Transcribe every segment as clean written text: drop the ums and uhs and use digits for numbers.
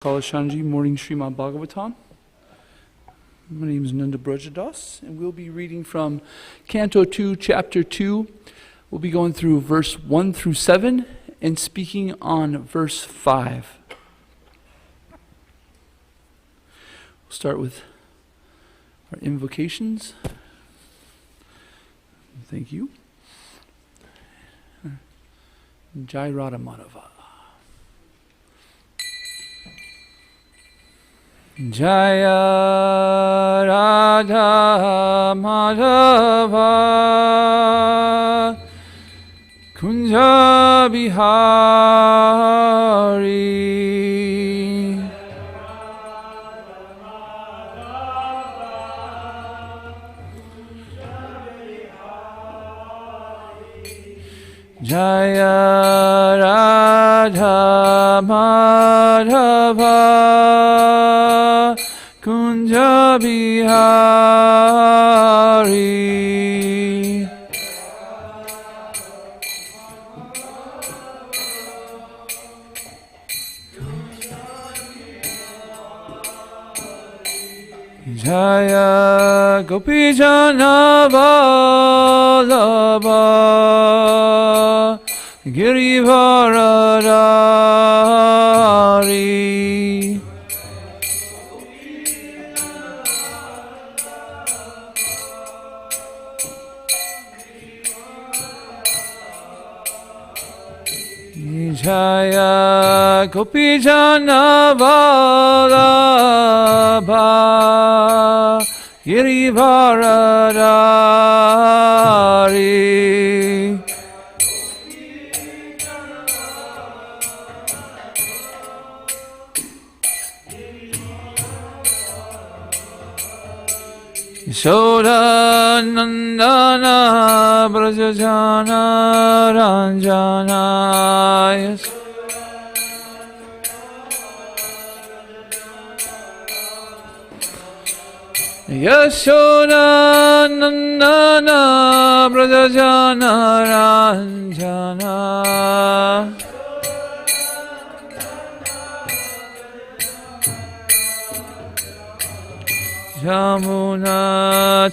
Kalashanji Morning Srimad Bhagavatam. My name is Nanda and we'll be reading from Canto 2, Chapter 2. We'll be going through verse 1 through 7 and speaking on verse 5. We'll start with our invocations. Thank you. Jai Radha Madhava. Jaya Radha Madhava Kunja Bihari Jaya Radha Madhava Kunja Bihari Jaya Gopijana Vallabha Girivaradari Jaya Gopijana Vallabha Girivaradari Yashoda Nandana Brajajana Ranjana Yashoda Nandana Brajajana Ranjana Jamuna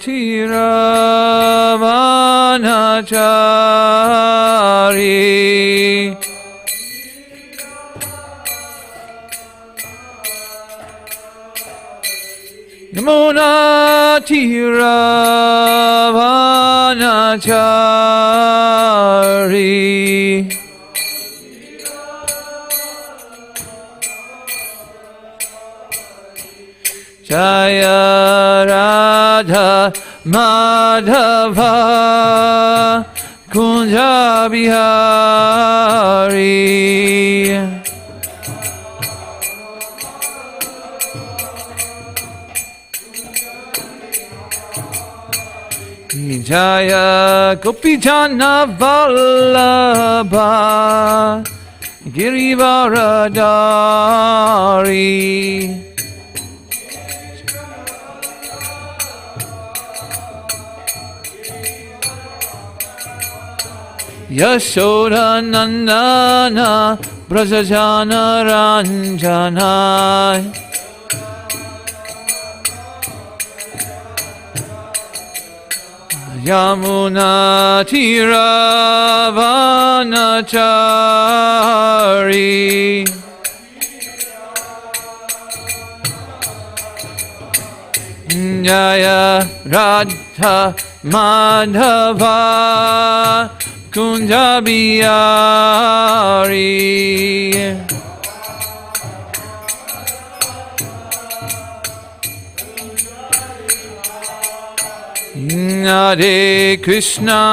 Tiravanachari Jamuna Tiravanachari Jaya Radha Madhava Kunja Bihari Jaya Gopijana Vallabha Girivaradari Yashoda Nandana Brajajana Ranjana Yamuna Tiravanachari Jaya Radha Madhava Kunja Bihari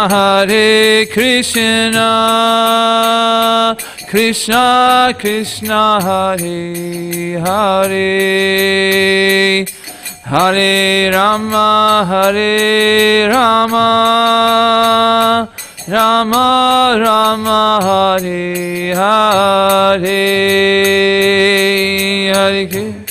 Hare Krishna Krishna Krishna Hare Hare Hare Rama Rama Rama Hare Hare Hare Krishna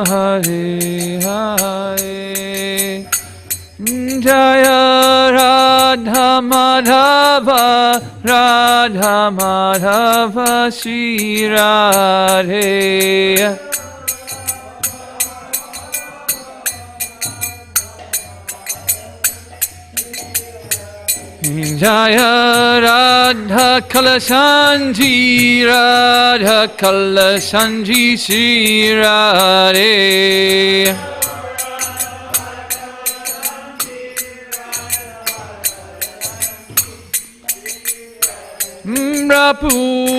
Hare Hare. Jaya Radha Madhava, Radha Madhava Shri Radhe. Jaya Radha Kalasanji, Radha Kalasanji Shri Radhe.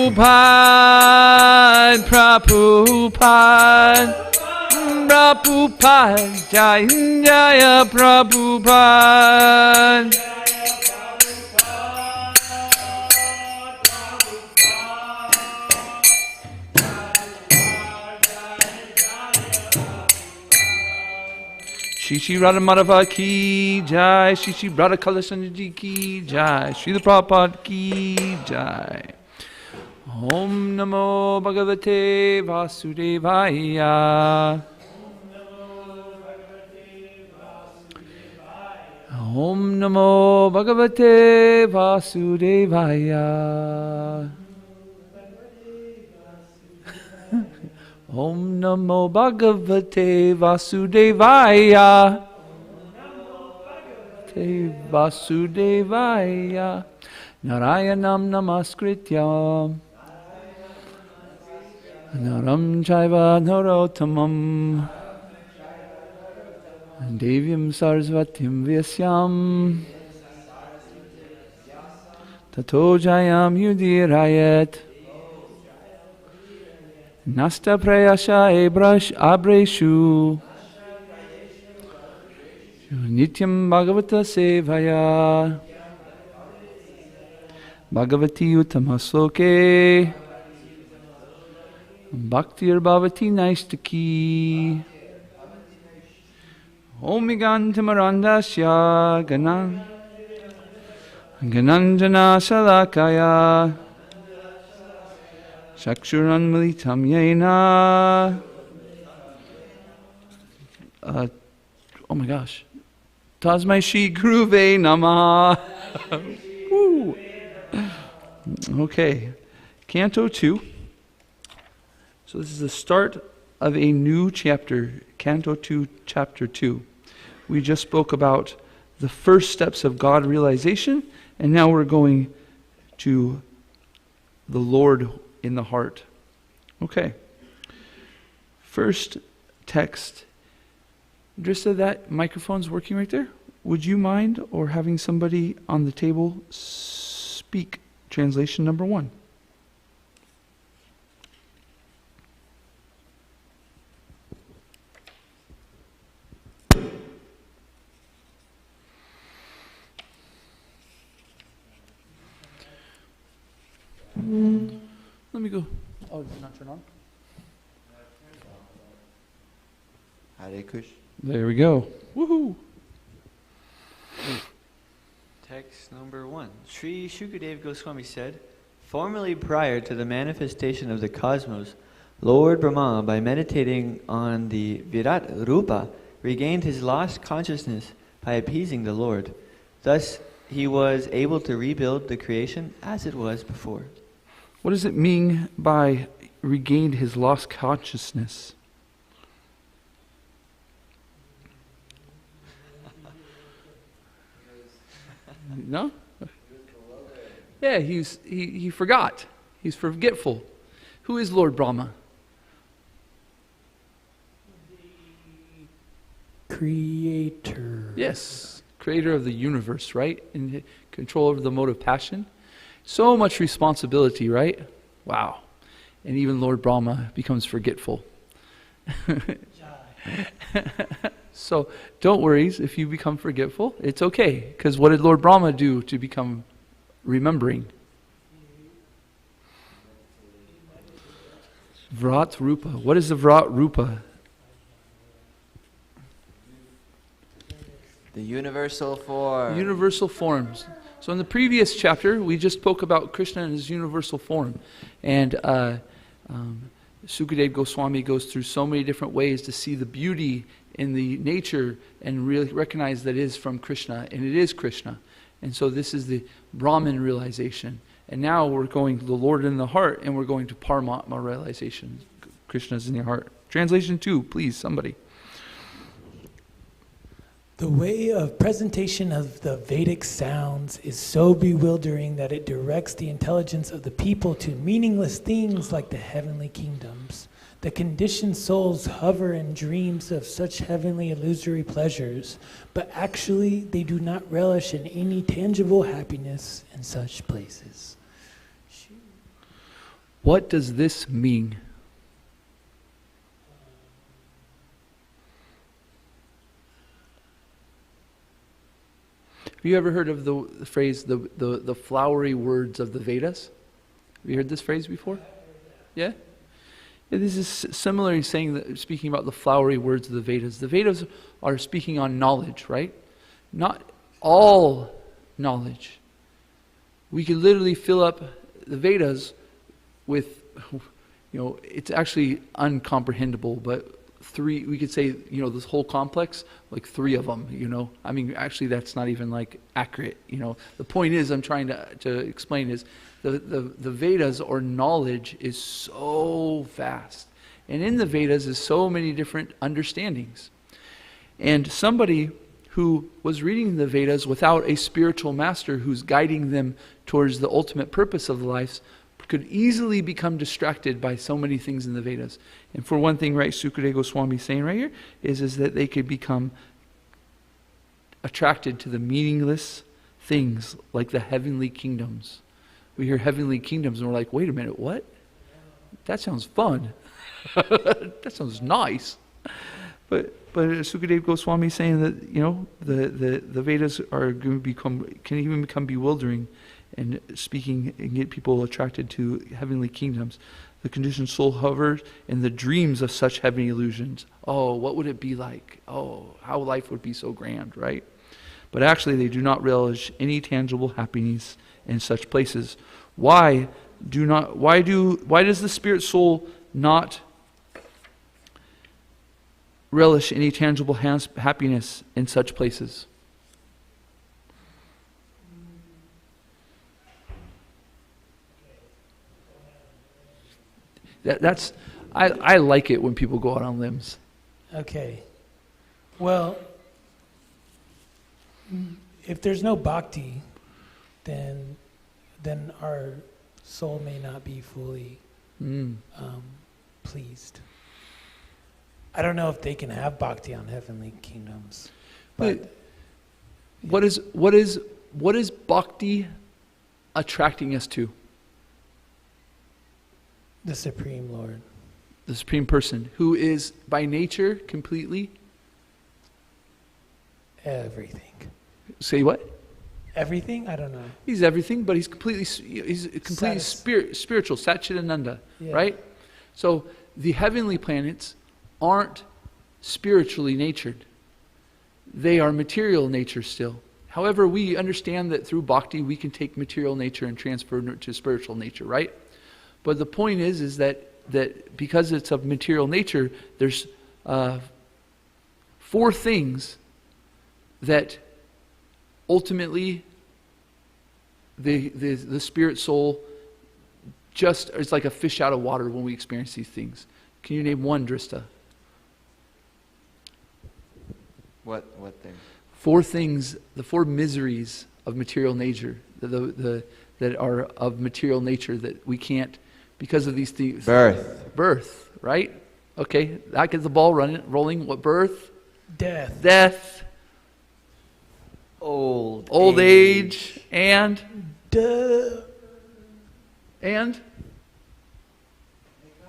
Prabhupada, Prabhupada, Prabhupada, Jaya Jaya Prabhupada. Shri Shri Radha Madhava ki jai, Shri Shri Radha Kalasanji ki jai, Srila Prabhupada ki jai. Om Namo Bhagavate Vasudevaya. Om Namo Bhagavate Vasudevaya. Om Namo Bhagavate Vasudevaya. Vasudevaya. Narayanam Namaskrityam Naram Chaiva Narottamam Devyam Sarasvatim Vyasyam Tato Jayam Yudirayat Nasta Prayasha Abreshu Nityam Bhagavata Sevaya Bhagavati Uttamasloke Bhaktir Bhavati Naistaki Omigantamarandasya Gananjana Salakaya Shakshuranmalitam Yena. Oh my gosh. Tasmai Shri Guruve Namah. Woo. Okay. Canto 2. So this is the start of a new chapter. Canto 2, Chapter 2. We just spoke about the first steps of God realization, and now we're going to the Lord in the heart. Okay. First text. Drissa, that microphone's working right there. Would you mind, or having somebody on the table speak translation number 1? Let me go. Oh, did it not turn on? Hare Krishna. There we go. Woohoo! Text number 1. Sri Shukadev Goswami said, formerly prior to the manifestation of the cosmos, Lord Brahma, by meditating on the Virat Rupa, regained his lost consciousness by appeasing the Lord. Thus, he was able to rebuild the creation as it was before. What does it mean by regained his lost consciousness? No? Yeah, he forgot. He's forgetful. Who is Lord Brahma? Creator. Yes, creator of the universe, right? In control over the mode of passion. So much responsibility, right? Wow. And even Lord Brahma becomes forgetful. So don't worry if you become forgetful. It's okay. Because what did Lord Brahma do to become remembering? Vrat Rupa. What is the Vrat Rupa? The universal form. Universal forms. So in the previous chapter, we just spoke about Krishna and his universal form. And Sukadeva Goswami goes through so many different ways to see the beauty in the nature and really recognize that it is from Krishna, and it is Krishna. And so this is the Brahman realization. And now we're going to the Lord in the heart, and we're going to Paramatma realization. Krishna's in the heart. Translation 2, please, somebody. The way of presentation of the Vedic sounds is so bewildering that it directs the intelligence of the people to meaningless things like the heavenly kingdoms. The conditioned souls hover in dreams of such heavenly illusory pleasures, but actually they do not relish in any tangible happiness in such places. What does this mean? Have you ever heard of the phrase, the flowery words of the Vedas? Have you heard this phrase before? Yeah? Yeah, this is similarly speaking about the flowery words of the Vedas. The Vedas are speaking on knowledge, right? Not all knowledge. We could literally fill up the Vedas with, it's actually uncomprehendable, but we could say, this whole complex, like 3 of them, I mean, actually that's not even like accurate, The point is, I'm trying to explain is, the Vedas or knowledge is so vast. And in the Vedas is so many different understandings. And somebody who was reading the Vedas without a spiritual master who's guiding them towards the ultimate purpose of life could easily become distracted by so many things in the Vedas. And for one thing, right, Sukadeva Goswami is saying right here, is that they could become attracted to the meaningless things like the heavenly kingdoms. We hear heavenly kingdoms and we're like, wait a minute, what? That sounds fun. That sounds nice. But Sukadeva Goswami is saying that, the Vedas are going to can even become bewildering and speaking and get people attracted to heavenly kingdoms. The conditioned soul hovers in the dreams of such heavenly illusions. Oh, what would it be like? Oh, how life would be so grand, right? But actually they do not relish any tangible happiness in such places. Why does the spirit soul not relish any tangible happiness in such places? I like it when people go out on limbs. Okay. Well, if there's no bhakti, then our soul may not be fully pleased. I don't know if they can have bhakti on heavenly kingdoms. But what is bhakti attracting us to? The Supreme Lord. The Supreme Person, who is by nature completely everything. Say what? Everything? I don't know. He's everything, but he's completely spiritual, Satchidananda, right? So the heavenly planets aren't spiritually natured. They are material nature still. However, we understand that through bhakti we can take material nature and transfer it to spiritual nature, right? But the point is that because it's of material nature, there's 4 things that ultimately the spirit soul just is like a fish out of water when we experience these things. Can you name one, Drista? What thing? 4 things, the 4 miseries of material nature, that are of material nature that we can't, because of these things. Birth, right? Okay, that gets the ball rolling. What? Birth? Death. Old age. And? And?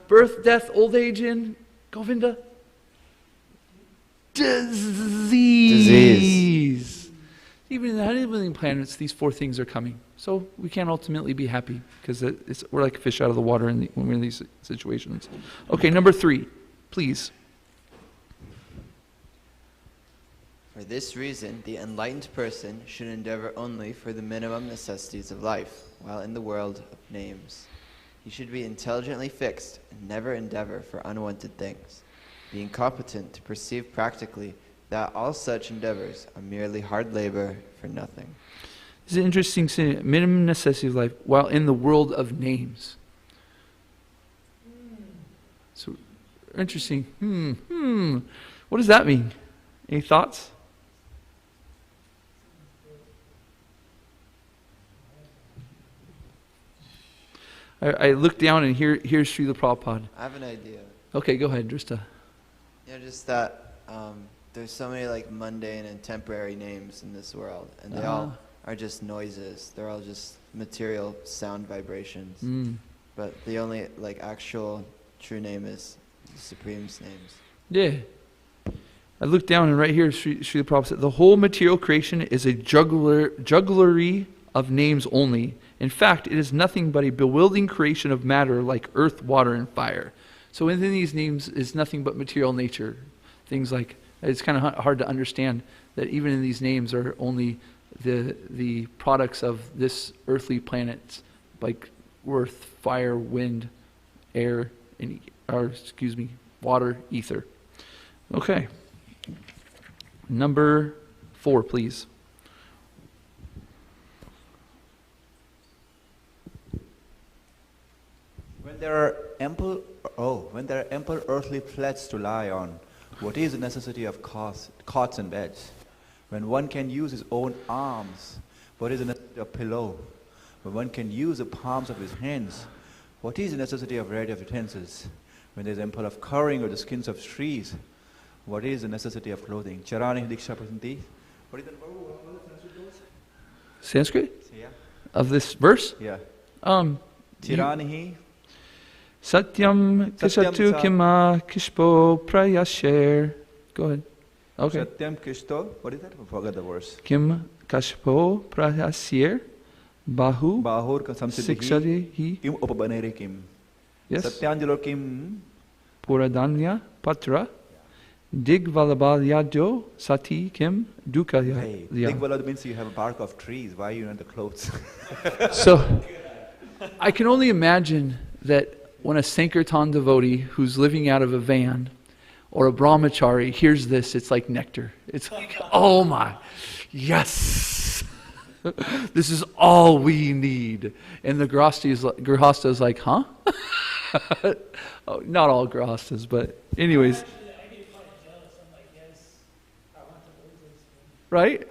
Birth, death, old age, and Govinda? Disease. Even in the heavenly planets, these 4 things are coming. So we can't ultimately be happy because we're like a fish out of the water when we're in these situations. Okay, number 3, please. For this reason, the enlightened person should endeavor only for the minimum necessities of life, while in the world of names. He should be intelligently fixed and never endeavor for unwanted things, being competent to perceive practically that all such endeavors are merely hard labor for nothing. This is an interesting saying, minimum necessity of life, while in the world of names. So, interesting. What does that mean? Any thoughts? I look down and here's Srila Prabhupada. I have an idea. Okay, go ahead, Drista. Just that there's so many like mundane and temporary names in this world, and they all are just noises. They're all just material sound vibrations. But the only like actual true name is the Supreme's names. Yeah. I look down and right here, Srila Prabhupada said, the whole material creation is a jugglery of names only. In fact, it is nothing but a bewildering creation of matter like earth, water, and fire. So within these names is nothing but material nature. Things like, it's kind of hard to understand that even in these names are only the products of this earthly planet, like earth, fire, wind, air, and water, ether. Okay. Number 4, please. When there are ample earthly flats to lie on, what is the necessity of cots and beds? When one can use his own arms, what is the necessity of pillow? When one can use the palms of his hands, what is the necessity of variety of utensils? When there is ample of covering or the skins of trees, what is the necessity of clothing? Charani Diksha Prasanti. What is the word? Sanskrit? Yeah. Of this verse? Yeah. Tiranihi. Satyam kishatu kima kishpo prayasher. Go ahead. Okay. Satyam Kishto. What is that? I forgot the verse. Kim kashpo prayasyer. Bahu. Bahur Sikshadihi. Kim upabanere kim. Yes. Satyanjalo kim. Puradanya patra. Digvalabalyadyo sati kim dukaya. Hey, Digvalad means you have a bark of trees. Why are you in the clothes? So, I can only imagine that when a Sankirtan devotee who's living out of a van or a brahmachari hears this, it's like nectar. It's like, oh my, yes, this is all we need. And the grihasta is like, huh? Oh, not all grihastas, but anyways. Right?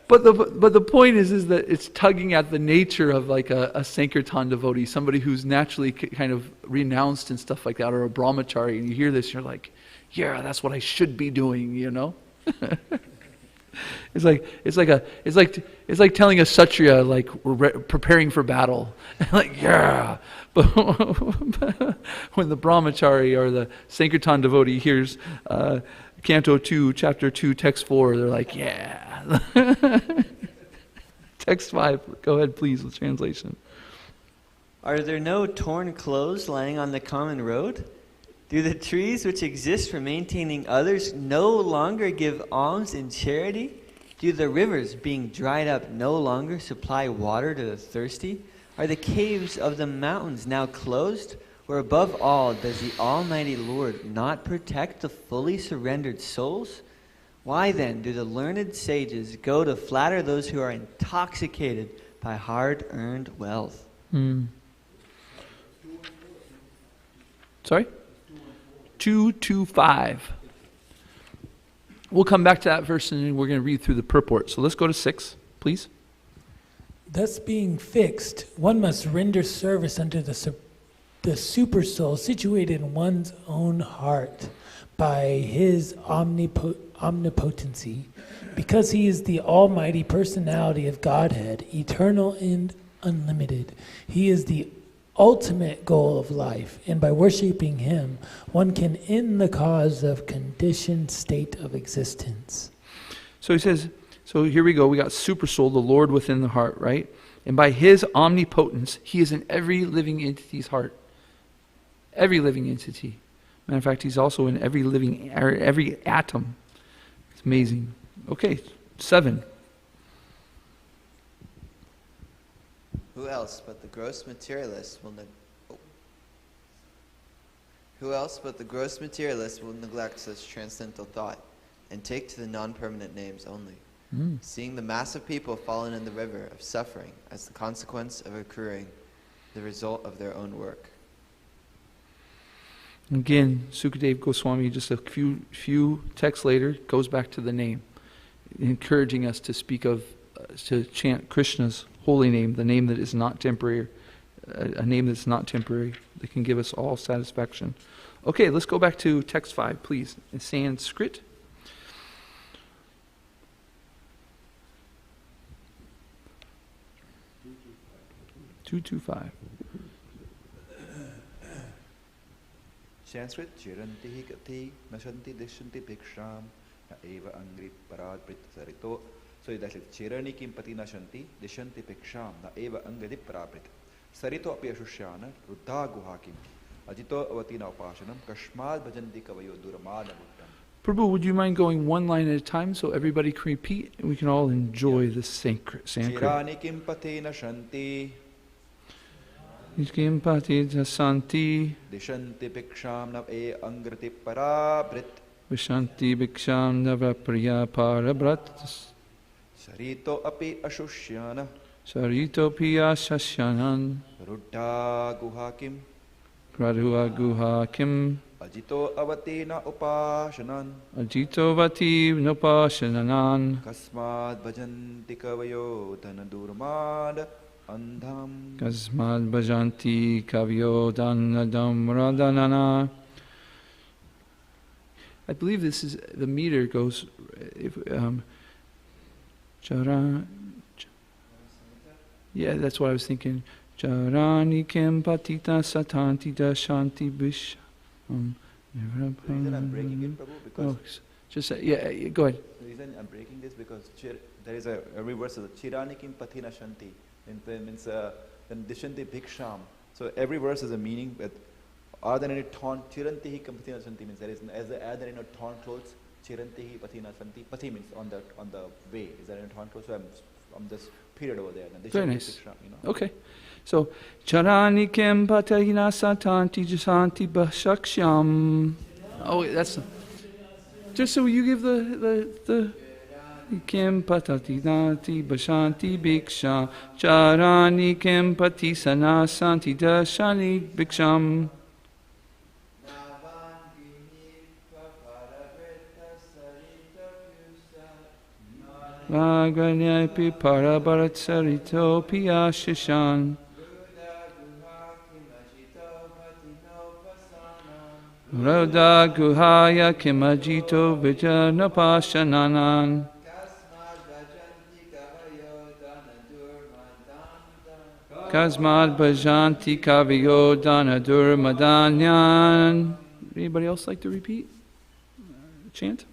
But the point is that it's tugging at the nature of like a Sankirtan devotee, somebody who's naturally kind of renounced and stuff like that, or a brahmachari, and you hear this, you're like, yeah, that's what I should be doing, you know? It's like telling a Kshatriya, like we're preparing for battle, like yeah. But when the brahmachari or the Sankirtan devotee hears Canto 2, Chapter 2, Text 4, they're like, yeah. Text 5, go ahead, please, with translation. Are there no torn clothes lying on the common road? Do the trees which exist for maintaining others no longer give alms in charity? Do the rivers, being dried up, no longer supply water to the thirsty? Are the caves of the mountains now closed? Or above all, does the Almighty Lord not protect the fully surrendered souls? Why then do the learned sages go to flatter those who are intoxicated by hard-earned wealth? Sorry? 2:5. We'll come back to that verse and we're going to read through the purport. So let's go to 6, please. Thus being fixed, one must render service unto the super soul situated in one's own heart by his omnipotency, because he is the almighty personality of Godhead, eternal and unlimited. He is the ultimate goal of life, and by worshiping him, one can end the cause of conditioned state of existence. So he says, so here we go. We got super soul, the Lord within the heart, right? And by his omnipotence, he is in every living entity's heart. Every living entity. Matter of fact, he's also in every atom. It's amazing. Okay, 7. Who else but the gross materialist will Who else but the gross materialist will neglect such transcendental thought and take to the non-permanent names only, seeing the mass of people fallen in the river of suffering as the consequence of accruing the result of their own work. Again, Sukadeva Goswami, just a few texts later, goes back to the name, encouraging us to speak of, to chant Krishna's holy name, the name that is not temporary, a name that's not temporary, that can give us all satisfaction. Okay, let's go back to text 5, please, in Sanskrit. (225) Sanskrit chiranti hi kati nashanti dishanti bhiksham na eva angri parad prit sarito. So that's it. Chirani kim pati nashanti dishanti bhiksham na eva angri paraprit sarito api ashushana ruddha guhakim ajito avatina upashanam kashmad bhajanti kavayo duramada bhuttam. Prabhu, would you mind going one line at a time so everybody can repeat and we can all enjoy this Sanskrit? Chirani kim pati nashanti Kim pati santi dishanti bhiksham na e angrati paraprit vishanti bhiksham navapriya parabrat sarito api ashushana sarito piya shashyanan ruddha guhakim pradhuva guha kim ajito avatina upashanan ajito vati nopashananan kasmad bhajanti kavayo dhanadurmad andham kasmad bhajanti kavyo dhanadam radhanana. I believe this is, the meter goes, yeah, that's what I was thinking. Charani kim patita satanti dashanti bish. The reason I'm breaking it, Prabhu, because just go ahead. the reason I'm breaking this because there is every verse is chirani kim patina shanti, means then dishanti bhiksham. So every verse is a meaning. But are there any torn chiranti hi kim patina shanti means there is are there any torn clothes? Chiranti hi patina shanti. Pati means on the way. Is there any torn clothes? So I'm just period over there. Very nice. Bhiksham, Okay. So, charani kim patina satanti jasanti bhashaksham. Oh, that's just so you give the kim patati nati bhashanti bhiksham charani kim pati sanasanti dashani bhiksham. Vaganyapi parabarat sarito piyashishan. Roda guhaya kimajito vijanapashananan. Kasmad bhajanti kaviyo danadur madanyan. Anybody else like to repeat? Chant?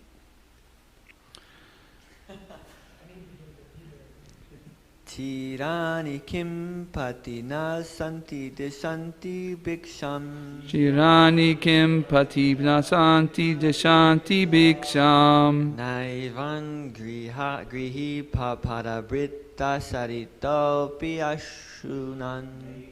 Chirani kim patina santi deshanti bhiksham. Chirani kim patina santi deshanti bhiksham. Naivan grihi papadabrita sarito piyashunan.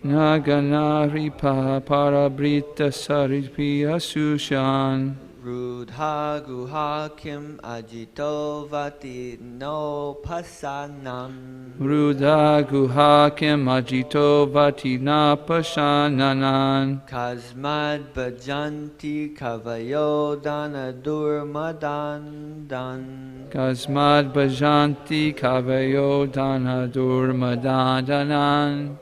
Naganari parabrita saripi asushan. Rudha guha kim ajito vati no pasanam. Ruda guha kim ajito vati napashananan. Kasmad bhajanti kavayo danadur madandan. Kasmad bhajanti kavayo danadur madadanan.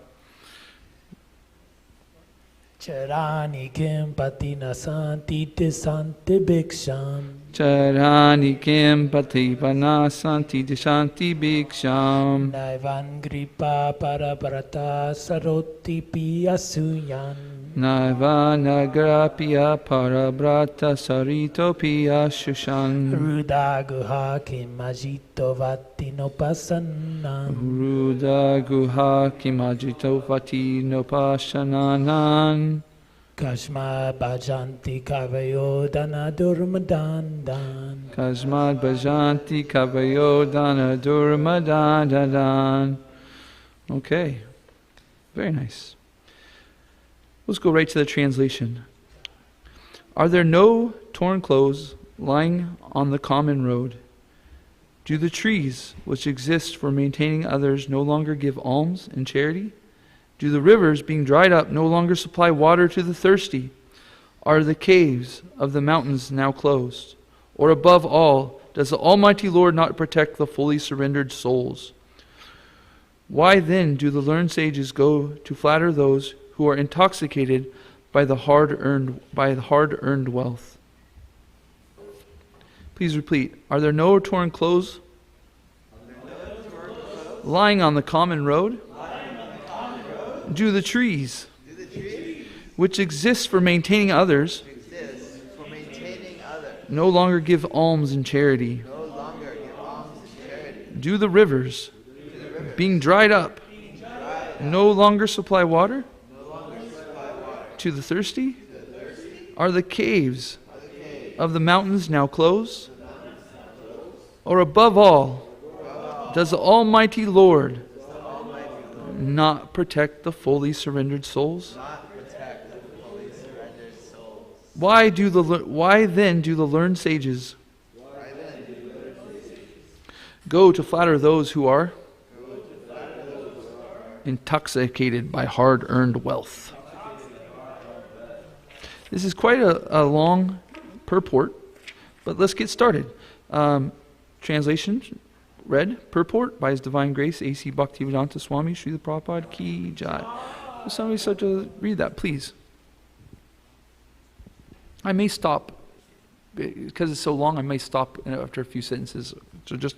Charani kim patina santi tisanti bhiksham. Charani kim patipana santi dishanti bhiksham. Naivan gripa paraparata saroti piyasuyan. Naiva nagrapya parabrata sarito piya shushan. Ruda guha kim ajito vati no pasanam. Ruda guha kimajito vati nopashananan. Kashma bhajanti kavayo danadur madandan. Kasmad bhajanti kavayo danadur madadadan. Okay. Very nice. Let's go right to the translation. Are there no torn clothes lying on the common road? Do the trees which exist for maintaining others no longer give alms and charity? Do the rivers, being dried up, no longer supply water to the thirsty? Are the caves of the mountains now closed? Or above all, does the Almighty Lord not protect the fully surrendered souls? Why then do the learned sages go to flatter those who are intoxicated by the hard-earned wealth? Please repeat. Are there no torn clothes lying on the common road? Do the trees which exist for maintaining others no longer give alms and charity? Do the rivers, being dried up, no longer supply water to the thirsty? Are the caves of the mountains now closed? Or above all, does the Almighty Lord not protect the fully surrendered souls? Why then do the learned sages go to flatter those who are intoxicated by hard-earned wealth? This is quite a long purport, but let's get started. Translation read, purport by His Divine Grace, A.C. Bhaktivedanta Swami, Srila Prabhupada Ki Jai. Will somebody start to read that, please? I may stop, because it's so long, I may stop after a few sentences. So just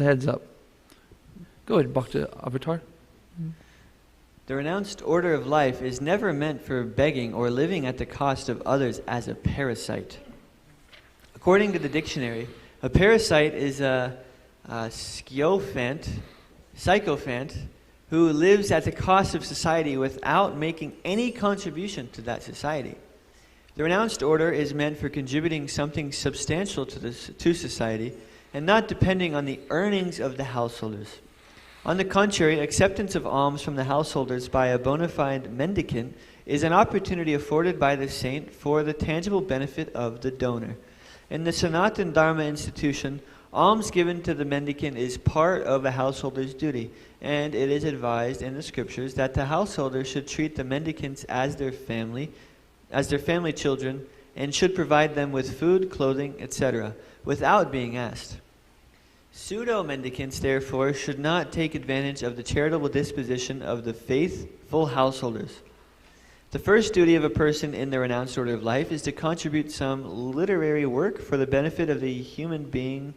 a heads up. Go ahead, Bhakti Avatar. The renounced order of life is never meant for begging or living at the cost of others as a parasite. According to the dictionary, a parasite is a sycophant who lives at the cost of society without making any contribution to that society. The renounced order is meant for contributing something substantial to society and not depending on the earnings of the householders. On the contrary, acceptance of alms from the householders by a bona fide mendicant is an opportunity afforded by the saint for the tangible benefit of the donor. In the Sanatana Dharma institution, alms given to the mendicant is part of a householder's duty, and it is advised in the scriptures that the householder should treat the mendicants as their family children, and should provide them with food, clothing, etc., without being asked. Pseudo-mendicants, therefore, should not take advantage of the charitable disposition of the faithful householders. The first duty of a person in the renounced order of life is to contribute some literary work for the benefit of the human being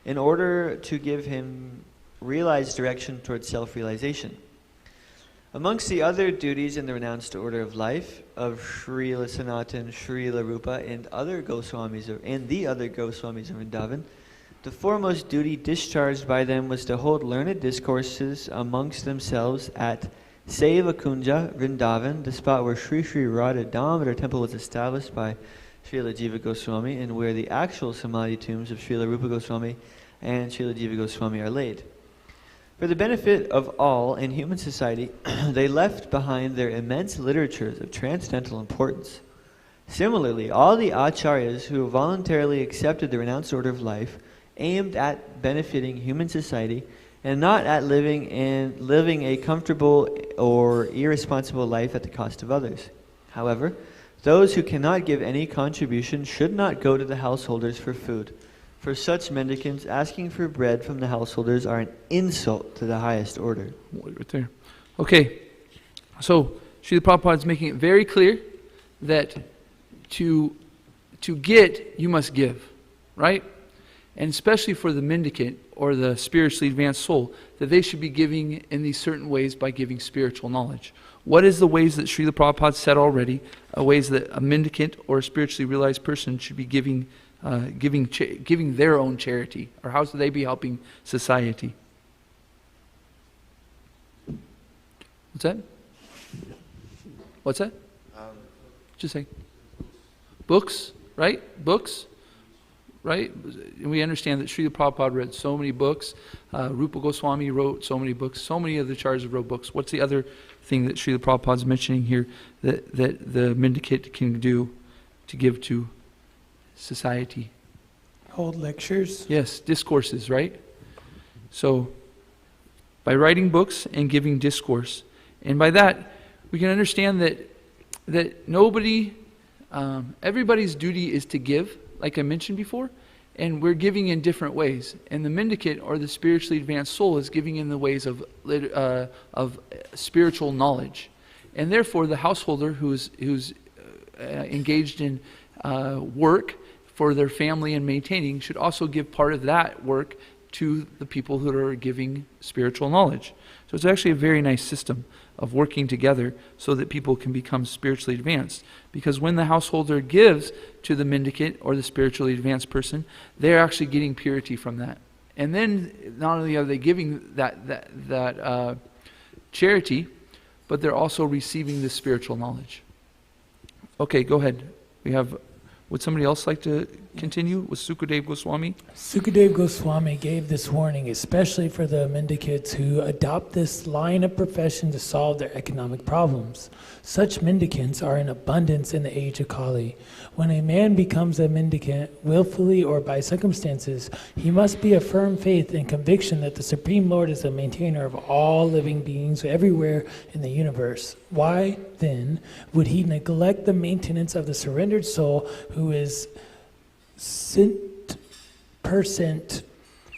in order to give him realized direction towards self-realization. Amongst the other duties in the renounced order of life of Srila Sanatana, Srila Rupa, and the other Goswamis of Vrindavan, the foremost duty discharged by them was to hold learned discourses amongst themselves at Seva Kunja, Vrindavan, the spot where Sri Sri Radha Damodar temple was established by Srila Jiva Goswami, and where the actual Samadhi tombs of Srila Rupa Goswami and Srila Jiva Goswami are laid. For the benefit of all in human society, they left behind their immense literatures of transcendental importance. Similarly, all the acharyas who voluntarily accepted the renounced order of life aimed at benefiting human society and not at living a comfortable or irresponsible life at the cost of others. However, those who cannot give any contribution should not go to the householders for food. For such mendicants, asking for bread from the householders are an insult to the highest order. Right there. Okay, so Srila Prabhupada is making it very clear that to get, you must give, right? And especially for the mendicant or the spiritually advanced soul, that they should be giving in these certain ways by giving spiritual knowledge. What is the ways that Srila Prabhupada said already, ways that a mendicant or a spiritually realized person should be giving their own charity, or how should they be helping society? What's that? What's that? Just say. Books, right? Books. right? And we understand that Srila Prabhupada read so many books. Rupa Goswami wrote so many books. So many of the Acharyas wrote books. What's the other thing that Srila Prabhupada's mentioning here that the mendicant can do to give to society? Hold lectures. Yes, discourses, right? So, by writing books and giving discourse. And by that, we can understand that nobody, everybody's duty is to give, like I mentioned before, and we're giving in different ways. And the mendicant, or the spiritually advanced soul, is giving in the ways of spiritual knowledge. And therefore, the householder who's engaged in work for their family and maintaining should also give part of that work to the people who are giving spiritual knowledge. So it's actually a very nice system of working together so that people can become spiritually advanced. Because when the householder gives to the mendicant or the spiritually advanced person, they're actually getting purity from that. And then not only are they giving that charity, but they're also receiving the spiritual knowledge. Okay, go ahead. Would somebody else like to continue with Sukadev Goswami? Sukadev Goswami gave this warning especially for the mendicants who adopt this line of profession to solve their economic problems. Such mendicants are in abundance in the age of Kali. When a man becomes a mendicant, willfully or by circumstances, he must be of firm faith and conviction that the Supreme Lord is the maintainer of all living beings everywhere in the universe. Why, then, would he neglect the maintenance of the surrendered soul who is %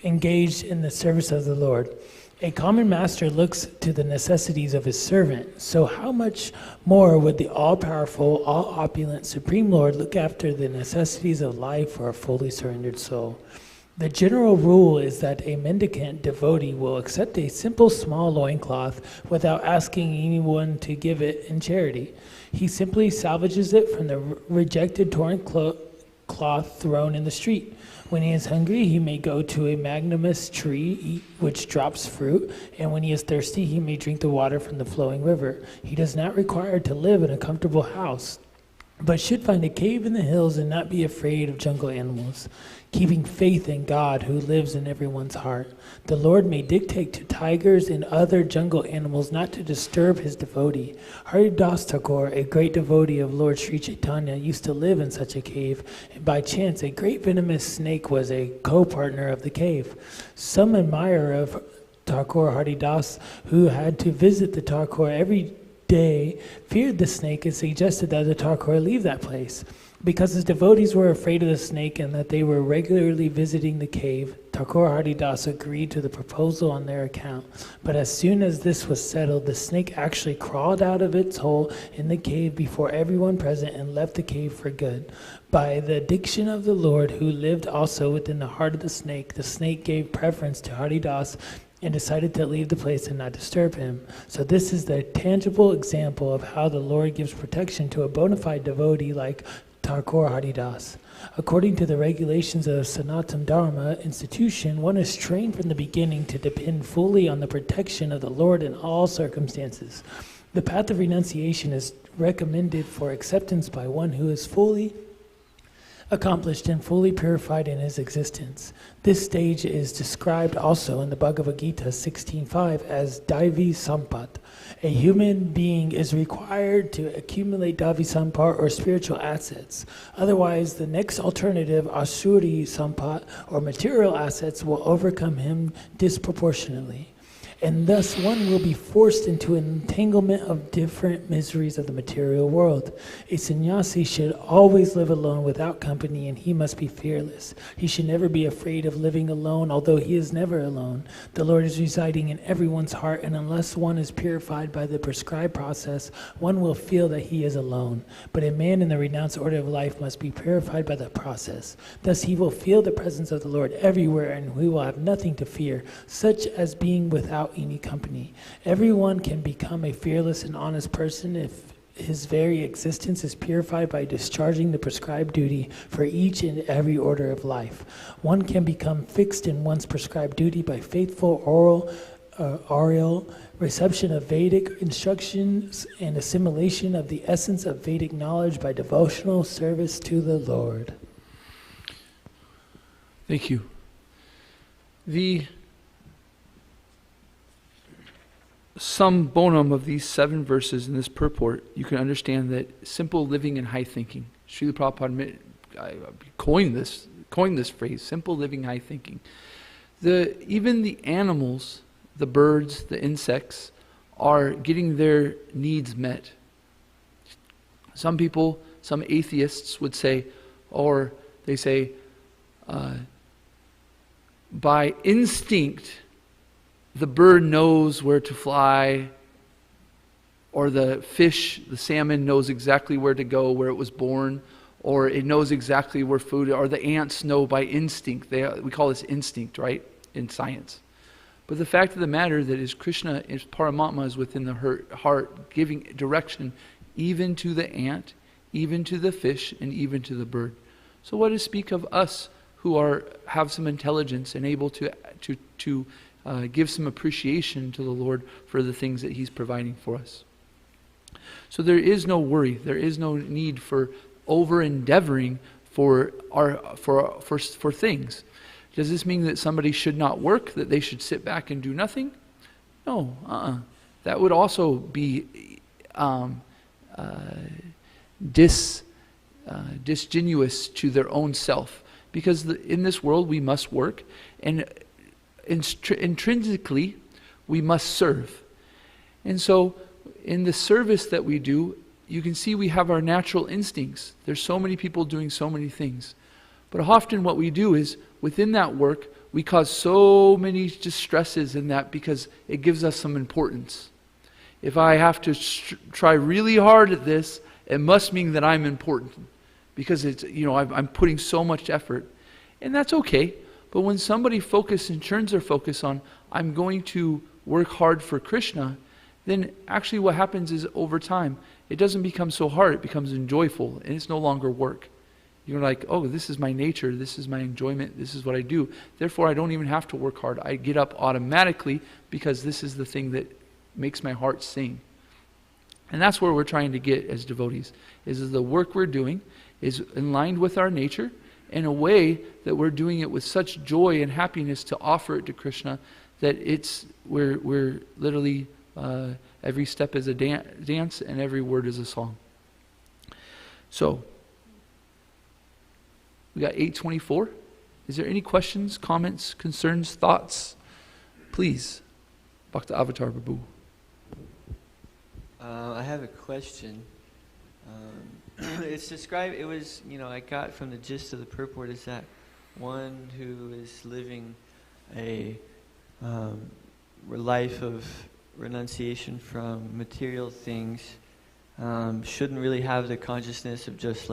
engaged in the service of the Lord? A common master looks to the necessities of his servant, so how much more would the all-powerful, all-opulent Supreme Lord look after the necessities of life for a fully surrendered soul? The general rule is that a mendicant devotee will accept a simple small loincloth without asking anyone to give it in charity. He simply salvages it from the rejected torn cloth thrown in the street. When he is hungry, he may go to a magnanimous tree which drops fruit, and when he is thirsty, he may drink the water from the flowing river. He does not require to live in a comfortable house, but should find a cave in the hills and not be afraid of jungle animals, keeping faith in God who lives in everyone's heart. The Lord may dictate to tigers and other jungle animals not to disturb his devotee. Haridas Thakur, a great devotee of Lord Sri Chaitanya, used to live in such a cave, and by chance a great venomous snake was a co-partner of the cave. Some admirer of Thakur Haridas, who had to visit the Thakur every day, feared the snake and suggested that the Thakur leave that place. Because his devotees were afraid of the snake and that they were regularly visiting the cave, Thakur Haridas agreed to the proposal on their account. But as soon as this was settled, the snake actually crawled out of its hole in the cave before everyone present and left the cave for good. By the diction of the Lord, who lived also within the heart of the snake gave preference to Haridas and decided to leave the place and not disturb him. So this is the tangible example of how the Lord gives protection to a bona fide devotee like Thakur Haridas. According to the regulations of the Sanatana Dharma institution, one is trained from the beginning to depend fully on the protection of the Lord in all circumstances. The path of renunciation is recommended for acceptance by one who is fully accomplished and fully purified in his existence. This stage is described also in the Bhagavad Gita 16.5 as Daivi Sampat. A human being is required to accumulate Davi Sampat or spiritual assets. Otherwise, the next alternative, Asuri Sampat or material assets, will overcome him disproportionately. And thus one will be forced into an entanglement of different miseries of the material world. A sannyasi should always live alone without company, and he must be fearless. He should never be afraid of living alone, although he is never alone. The Lord is residing in everyone's heart, and unless one is purified by the prescribed process, one will feel that he is alone. But a man in the renounced order of life must be purified by the process. Thus he will feel the presence of the Lord everywhere, and he will have nothing to fear, such as being without any company. Everyone can become a fearless and honest person if his very existence is purified by discharging the prescribed duty for each and every order of life. One can become fixed in one's prescribed duty by faithful oral reception of Vedic instructions and assimilation of the essence of Vedic knowledge by devotional service to the Lord. Thank you. The sum bonum of these 7 verses in this purport, you can understand that simple living and high thinking. Srila Prabhupada coined this phrase, simple living, high thinking. Even the animals, the birds, the insects, are getting their needs met. Some people, some atheists would say, or they say, by instinct, the bird knows where to fly, or the fish, the salmon knows exactly where to go, where it was born, or it knows exactly where food, or the ants know by instinct. We call this instinct, right, in science. But the fact of the matter that is Krishna, is Paramatma, is within the heart, giving direction even to the ant, even to the fish, and even to the bird. So what to speak of us who have some intelligence and able to give some appreciation to the Lord for the things that He's providing for us. So there is no worry. There is no need for over-endeavoring for things. Does this mean that somebody should not work, that they should sit back and do nothing? No. That would also be disingenuous to their own self. Because in this world we must work, and intrinsically we must serve. And so in the service that we do, you can see we have our natural instincts. There's so many people doing so many things. But often what we do is, within that work, we cause so many distresses in that because it gives us some importance. If I have to try really hard at this, it must mean that I'm important. Because it's, I'm putting so much effort. And that's okay. But when somebody focuses and turns their focus on, I'm going to work hard for Krishna, then actually what happens is over time, it doesn't become so hard, it becomes enjoyable, and it's no longer work. You're like, oh, this is my nature, this is my enjoyment, this is what I do. Therefore, I don't even have to work hard. I get up automatically because this is the thing that makes my heart sing. And that's where we're trying to get as devotees, is the work we're doing is in line with our nature in a way that we're doing it with such joy and happiness to offer it to Krishna that we're literally every step is a dance and every word is a song. So we got 8:24. Is there any questions, comments, concerns, thoughts? Please, Bhakta Avatar Prabhu. I have a question. It's described, it was, I got from the gist of the purport is that one who is living a life of renunciation from material things shouldn't really have the consciousness of just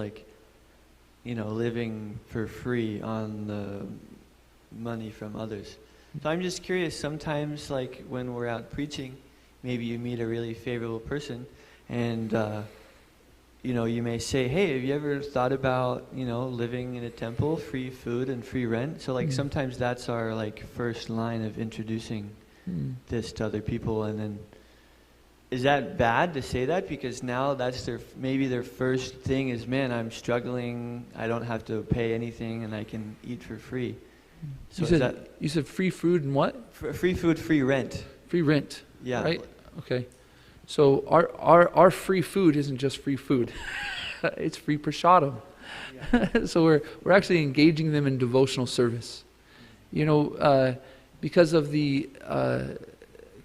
living for free on the money from others. So I'm just curious, sometimes when we're out preaching, maybe you meet a really favorable person and you may say, hey, have you ever thought about, living in a temple, free food and free rent? So sometimes that's our first line of introducing this to other people. And then is that bad to say that? Because now that's maybe their first thing is, man, I'm struggling, I don't have to pay anything and I can eat for free. So you said free food and what? Free food, free rent. Free rent. Yeah. Right? Okay. So our free food isn't just free food. It's free prasadam. Yeah. So we're actually engaging them in devotional service. Because of the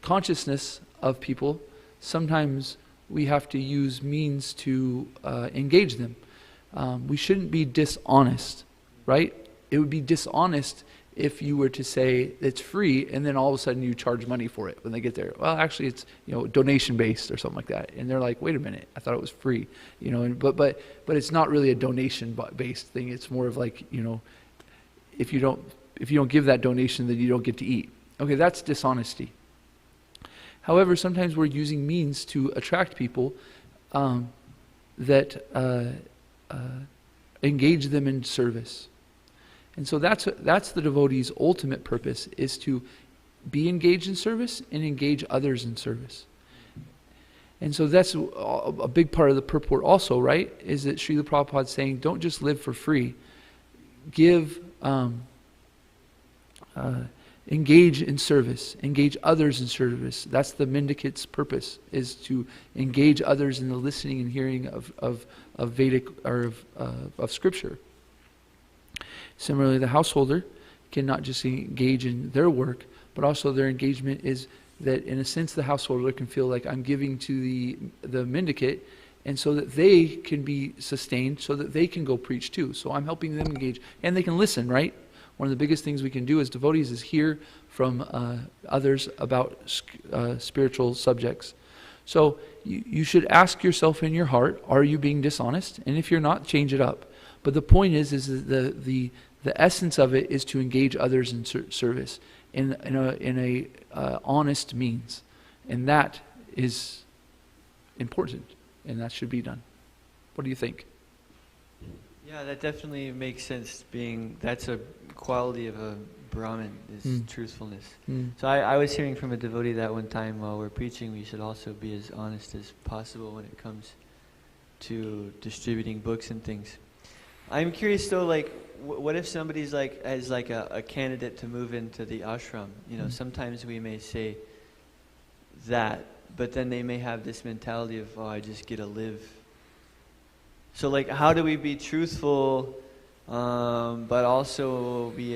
consciousness of people, sometimes we have to use means to engage them. We shouldn't be dishonest, right? It would be dishonest if you were to say it's free and then all of a sudden you charge money for it when they get there. Well, actually it's donation based or something like that, and they're like, wait a minute, I thought it was free, but it's not really a donation based thing. It's more of if you don't give that donation, then you don't get to eat. Okay, that's dishonesty. However, sometimes we're using means to attract people that engage them in service. And so that's the devotee's ultimate purpose, is to be engaged in service and engage others in service. And so that's a big part of the purport also, right? Is that Srila Prabhupada saying, don't just live for free. Give engage in service, engage others in service. That's the mendicant's purpose, is to engage others in the listening and hearing of Vedic or of Scripture. Similarly, the householder can not just engage in their work, but also their engagement is that, in a sense, the householder can feel like I'm giving to the mendicant, and so that they can be sustained, so that they can go preach too. So I'm helping them engage, and they can listen, right? One of the biggest things we can do as devotees is hear from others about spiritual subjects. So you should ask yourself in your heart, are you being dishonest? And if you're not, change it up. But the point is that the essence of it is to engage others in service in a honest means, and that is important, and that should be done. What do you think? Yeah, that definitely makes sense. That's a quality of a Brahmin, is truthfulness. So I was hearing from a devotee that one time while we're preaching, we should also be as honest as possible when it comes to distributing books and things. I'm curious though, like, what if somebody's as a candidate to move into the ashram? You know, sometimes we may say that, but then they may have this mentality of, oh, I just get to live. So, like, how do we be truthful, but also be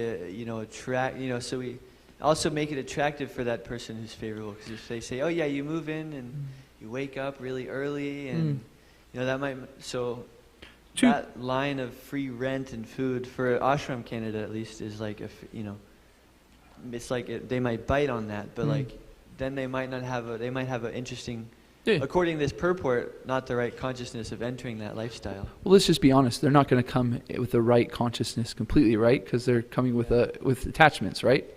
so we also make it attractive for that person who's favorable? Because if they say, oh yeah, you move in and you wake up really early, and that might that line of free rent and food for ashram candidate at least is like it's like they might bite on that, but like then they might have an interesting. Yeah. According to this purport, not the right consciousness of entering that lifestyle. Well, let's just be honest. They're not going to come with the right consciousness completely, right? Because they're coming with attachments, right?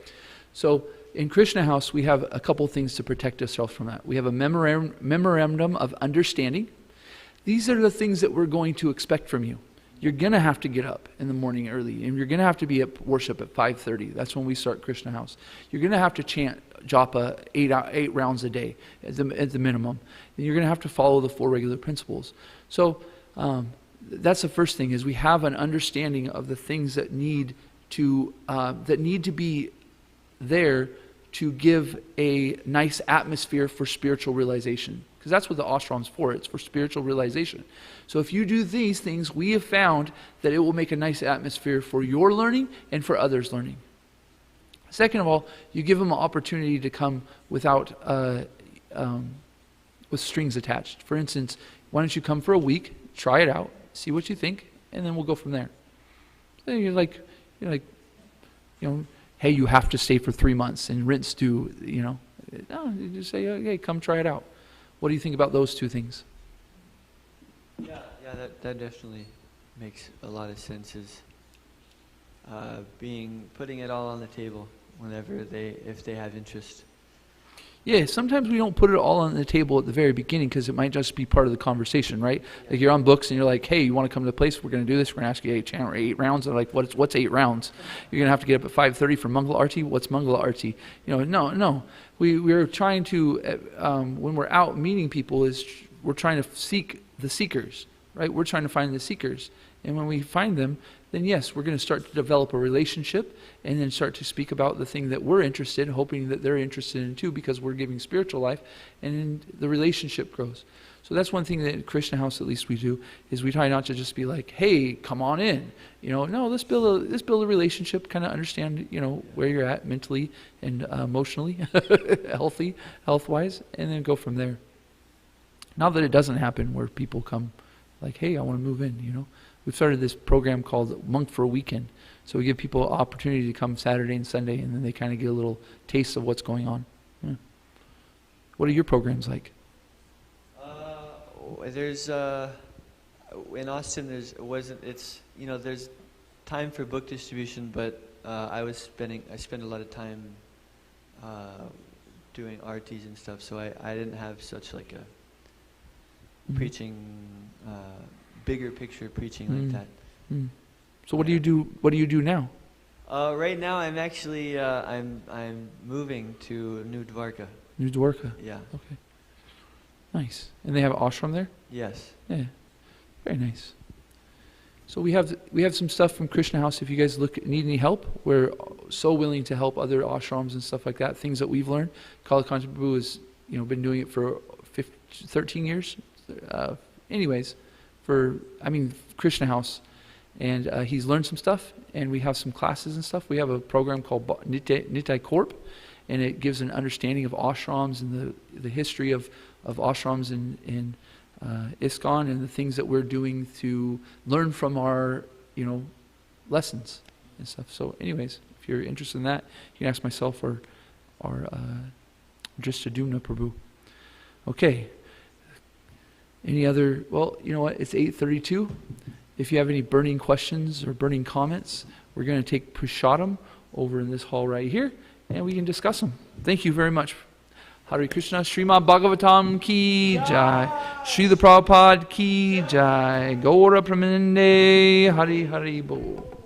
So in Krishna House, we have a couple things to protect ourselves from that. We have a memorandum of understanding. These are the things that we're going to expect from you. You're going to have to get up in the morning early, and you're going to have to be at worship at 5:30. That's when we start Krishna House. You're going to have to chant japa 8 rounds a day at the minimum. And you're going to have to follow the 4 regular principles. So that's the first thing, is we have an understanding of the things that need to be there to give a nice atmosphere for spiritual realization. Because that's what the ashram's for. It's for spiritual realization. So if you do these things, we have found that it will make a nice atmosphere for your learning and for others' learning. Second of all, you give them an opportunity to come without with strings attached. For instance, why don't you come for a week, try it out, see what you think, and then we'll go from there. So you're like, hey, you have to stay for 3 months and rinse do, No, you just say, okay, come try it out. What do you think about those two things? Yeah, that definitely makes a lot of sense. Is putting it all on the table if they have interest. Yeah, sometimes we don't put it all on the table at the very beginning because it might just be part of the conversation, right? Yeah. Like you're on books and you're like, hey, you want to come to the place? We're going to do this. We're going to ask you 8 rounds. And like, what's 8 rounds? You're going to have to get up at 5:30 for Mangala Arti. What's Mangala Arti? No. We're trying to, when we're out meeting people, we're trying to seek the seekers, right? We're trying to find the seekers. And when we find them, then yes, we're going to start to develop a relationship and then start to speak about the thing that we're interested in, hoping that they're interested in too, because we're giving spiritual life, and then the relationship grows. So that's one thing that at Krishna House at least we do, is we try not to just be like, hey, come on in. No, let's build a relationship, kind of understand, where you're at mentally and emotionally, health-wise, and then go from there. Not that it doesn't happen where people come like, hey, I want to move in, We've started this program called Monk for a Weekend. So we give people an opportunity to come Saturday and Sunday, and then they kind of get a little taste of what's going on. Yeah. What are your programs like? There's in Austin. There's time for book distribution, but I spend a lot of time doing artis and stuff. So I didn't have such like a preaching. Bigger picture preaching like that. So what do you do? What do you do now? Right now, I'm actually I'm moving to New Dwarka. New Dwarka. Yeah. Okay. Nice. And they have ashram there? Yes. Yeah. Very nice. So we have some stuff from Krishna House. If you guys need any help, we're so willing to help other ashrams and stuff like that. Things that we've learned. Kalakanta Prabhu has been doing it for 13 years. Krishna House, and he's learned some stuff. And we have some classes and stuff. We have a program called Nitai Corp, and it gives an understanding of ashrams and the history of ashrams in ISKCON and the things that we're doing to learn from our lessons and stuff. So anyways, if you're interested in that, you can ask myself or Dristadumna Prabhu. Okay. Any other? Well, you know what? It's 8:32. If you have any burning questions or burning comments, we're going to take Pushadam over in this hall right here, and we can discuss them. Thank you very much. Hare Krishna, Srimad Bhagavatam ki jai, Srila Prabhupada ki jai, Gaura Pramanande, Hari Hari Bol.